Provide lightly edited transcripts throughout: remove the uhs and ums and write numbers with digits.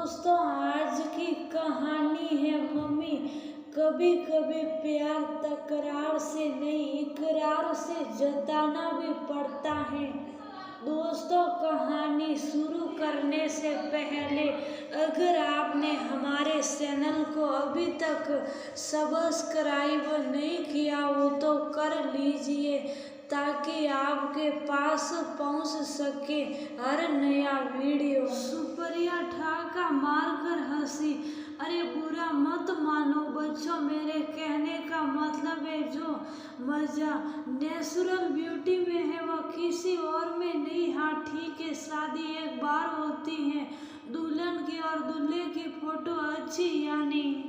दोस्तों, आज की कहानी है मम्मी। कभी कभी प्यार तकरार से नहीं, इकरार से जताना भी पड़ता है। दोस्तों, कहानी शुरू करने से पहले अगर आपने हमारे चैनल को अभी तक सब्सक्राइब नहीं किया हो तो कर लीजिए, ताकि आपके पास पहुंच सके हर नया वीडियो। सुप्रिया ठाका मारकर हंसी। अरे बुरा मत मानो बच्चों, मेरे कहने का मतलब है जो मजा नेचुरल ब्यूटी में है वह किसी और में नहीं। हाँ ठीक है, शादी एक बार होती है। दुल्हन की और दूल्हे की फोटो अच्छी यानी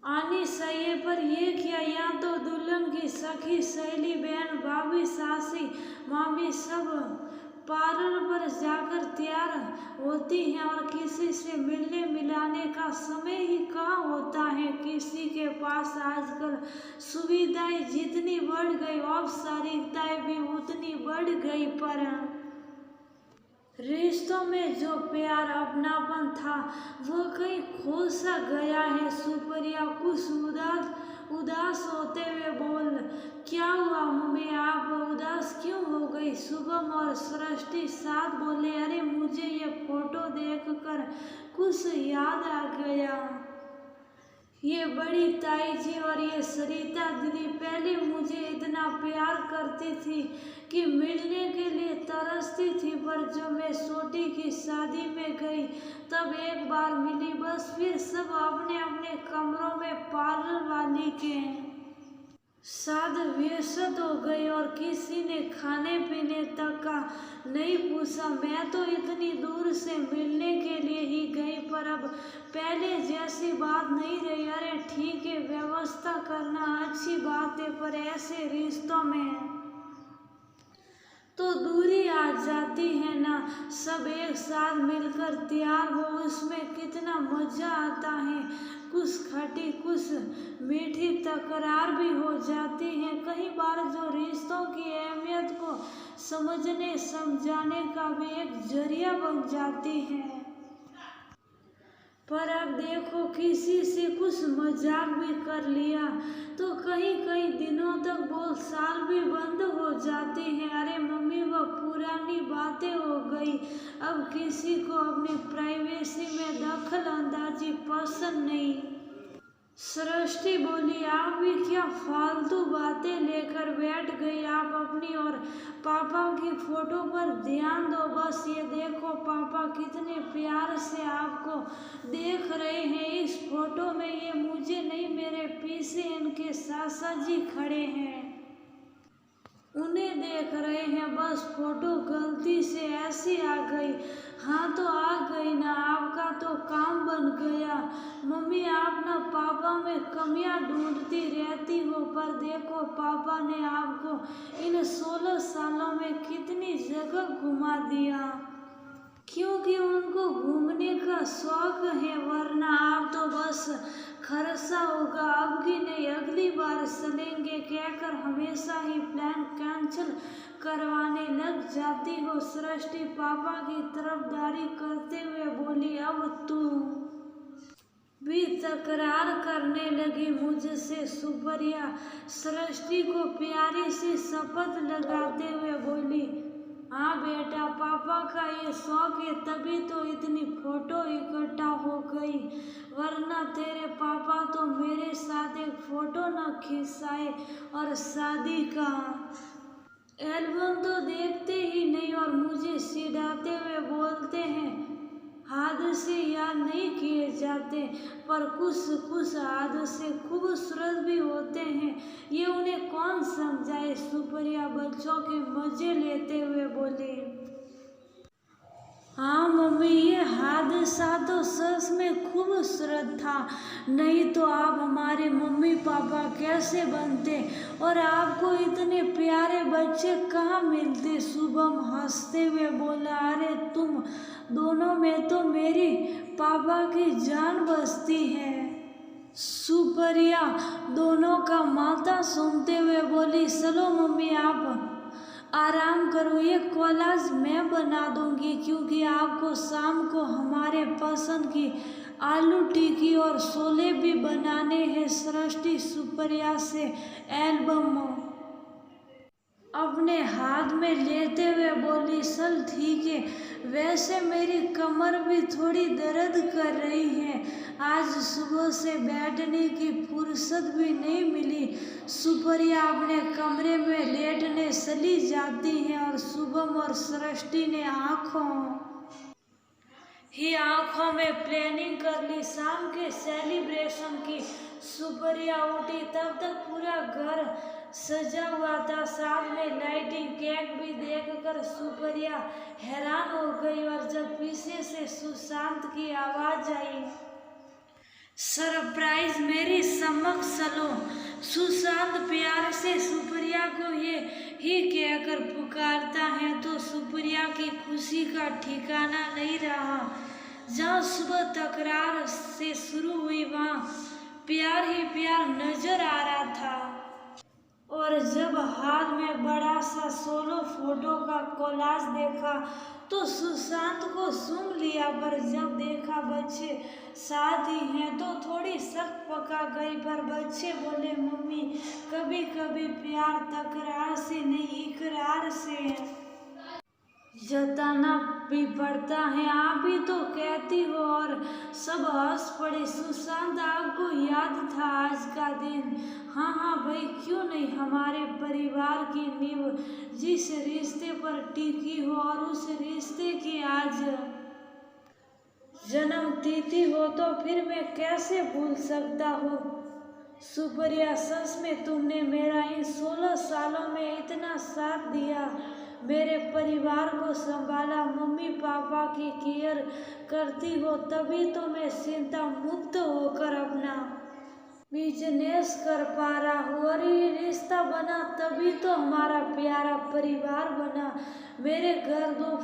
आनी चाहिए, पर ये क्या, यहाँ तो दुल्हन की सखी, सहेली, बहन, भाभी, सासी, मामी सब पार्लर पर जाकर तैयार होती हैं और किसी से मिलने मिलाने का समय ही कहाँ होता है किसी के पास। आजकल सुविधाएं जितनी बढ़ गई, औपचारिकताएं भी उतनी बढ़ गई, पर रिश्तों में जो प्यार अपनापन था वो कहीं खो सा गया है। सुप्रिया कुछ उदास होते हुए बोल, क्या हुआ मम्मी, आप उदास क्यों हो गई? शुभम और सृष्टि साथ बोले, अरे मुझे ये फोटो देखकर कुछ याद आ गया। ये बड़ी ताई जी और ये सरिता दीदी पहले मुझे इतना प्यार करती थी कि मिलने के लिए तरसती थी, पर जब मैं छोटी की शादी में गई तब एक बार मिली, बस फिर सब अपने अपने कमरों में पार्लर वाली के साथ व्यस्त हो गई और किसी ने खाने पीने तक का नहीं पूछा। मैं तो इतनी दूर से मिलने के लिए ही गई, पर अब पहले जैसी बात नहीं रही। अरे ठीक है, व्यवस्था करना अच्छी बात है, पर ऐसे रिश्तों में तो दूरी आ जाती है ना। सब एक साथ मिलकर तैयार हो, उसमें कितना मजा आता है। कुछ खट्टी कुछ मीठी तकरार भी हो जाती है कई बार, जो रिश्तों की अहमियत को समझने समझाने का भी एक जरिया बन जाती है। पर अब देखो, किसी से कुछ मजाक भी कर लिया तो कई कई दिनों तक बोलचाल भी बंद हो जाती है। अरे मम्मी, वह पुरानी बातें हो गई। अब किसी को अपनी प्राइवेसी में दखल अंदाजी पसंद नहीं। सृष्टि बोली, आप भी क्या फालतू बातें लेकर बैठ गई? आप अपनी और पापा की फोटो पर ध्यान दो। बस ये देखो, पापा कितने प्यार से आपको देख रहे हैं। इस फोटो में ये मुझे नहीं, मेरे पीछे इनके सासा जी खड़े हैं, उन्हें देख रहे हैं। बस फोटो गलती से ऐसी आ गई। हाँ तो आ गई ना, आपका तो काम बन गया। मम्मी, आप ना पापा में कमियां ढूंढती रहती हो, पर देखो पापा ने आपको इन 16 सालों में कितनी जगह घुमा दिया, क्योंकि उनको घूमने का शौक है। वरना आप तो बस खर्चा होगा, अब की नहीं अगली बार चलेंगे कहकर हमेशा ही प्लान कैंसिल करवाने लग जाती हो। सृष्टि पापा की तरफदारी करते हुए बोली, अब तू भी तकरार करने लगी मुझसे? सुप्रिया सृष्टि को प्यारी सी शपथ लगाते हुए बोली, हाँ बेटा, पापा का ये शौक है, तभी तो इतनी फोटो इकट्ठा हो गई, वरना तेरे पापा तो मेरे साथ एक फोटो न खिंचाए और शादी का एल्बम तो देखते ही नहीं, और मुझे चिढ़ाते हुए बोलते हैं हादसे याद नहीं किए जाते, पर कुछ कुछ हादसे खूबसूरत भी होते हैं, ये उन्हें कौन समझाए? सुप्रिया बच्चों के मजे लेते हुए बोली, हाँ मम्मी, ये हादसा तो सच में खूबसूरत था, नहीं तो आप हमारे मम्मी पापा कैसे बनते और आपको इतने प्यारे बच्चे कहाँ मिलते? शुभम हंसते हुए बोला, अरे तुम दोनों में तो मेरी पापा की जान बसती है। सुप्रिया दोनों का माथा सूंघते हुए बोली, चलो मम्मी, आप आराम करो, ये कोलाज मैं बना दूंगी क्योंकि आपको शाम को हमारे पसंद की आलू टिक्की और छोले भी बनाने हैं। सृष्टि सुप्रिया से एल्बम अपने हाथ में लेते हुए बोली, चल ठीक है, वैसे मेरी कमर भी थोड़ी दर्द कर रही है, आज सुबह से बैठने की फुर्सत भी नहीं मिली। सुप्रिया अपने कमरे में लेटने चली जाती है और शुभम और सृष्टि ने आंखों में प्लानिंग कर ली शाम के सेलिब्रेशन की। सुप्रिया उठी तब तक पूरा घर सजा हुआ था, साथ में लाइटिंग, केक भी देखकर सुप्रिया हैरान हो गई। और जब पीछे से सुशांत की आवाज आई, सरप्राइज मेरी समक्ष चलो। सुशांत प्यार से सुप्रिया को ये ही कहकर पुकारता है तो सुप्रिया की खुशी का ठिकाना नहीं रहा। जहाँ सुबह तकरार से शुरू हुई वहाँ प्यार ही प्यार नजर आ रहा था। और जब हाथ में बड़ा सा सोलो फोटो का कोलाज देखा तो सुशांत को सूंघ लिया, पर जब देखा बच्चे साथ ही हैं तो थोड़ी शक पका गई। पर बच्चे बोले, मम्मी कभी कभी प्यार तकरार से नहीं इकरार से जताना भी पड़ता है, आप भी तो कहती हो। और सब हंस पड़े। सुशांत, आपको याद था आज का दिन? हाँ हाँ भाई, क्यों नहीं, हमारे परिवार की नींव जिस रिश्ते पर टिकी हो और उस रिश्ते की आज जन्म तिथि हो तो फिर मैं कैसे भूल सकता हूँ। सुप्रिया, सच में तुमने मेरा इन 16 सालों में इतना साथ दिया, मेरे परिवार को संभाला, मम्मी पापा की केयर करती हो, तभी तो मैं चिंता मुक्त होकर अपना बिजनेस कर पा रहा हूँ। और ये रिश्ता बना तभी तो हमारा प्यारा परिवार बना, मेरे घर दो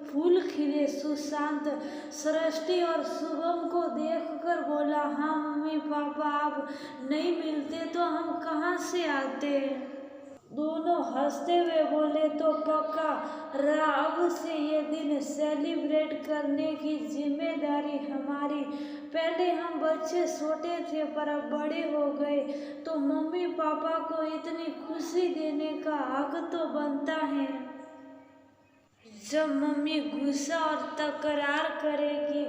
फूल खिले। सुशांत सृष्टि और शुभम को देखकर बोला, हाँ मम्मी पापा आप नहीं मिलते तो हम कहाँ से आते। दोनों हंसते हुए बोले, तो पक्का रहा, अब से ये दिन सेलिब्रेट करने की जिम्मेदारी हमारी। पहले हम बच्चे छोटे थे पर अब बड़े हो गए तो मम्मी पापा को इतनी खुशी देने का हक तो बनता है। जब मम्मी गुस्सा और तकरार करेगी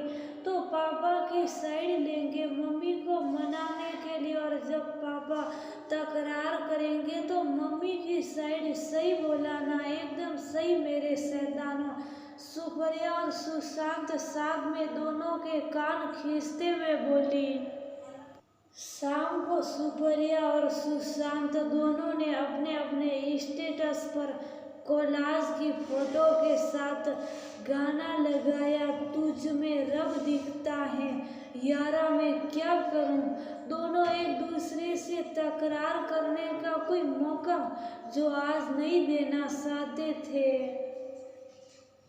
तो पापा की साइड लेंगे मम्मी को मनाने के लिए, और जब पापा तकरार करेंगे तो मम्मी की साइड। सही बोला ना, एकदम सही मेरे शैतानों। सुप्रिया और सुशांत साथ में दोनों के कान खींचते हुए बोली। शाम को सुप्रिया और सुशांत दोनों ने अपने अपने स्टेटस पर कोलाज की फोटो के साथ गाना लगाया, तुझ में रब दिखता है, यारा मैं क्या करूं। दोनों एक दूसरे से तकरार करने का कोई मौका जो आज नहीं देना चाहते थे।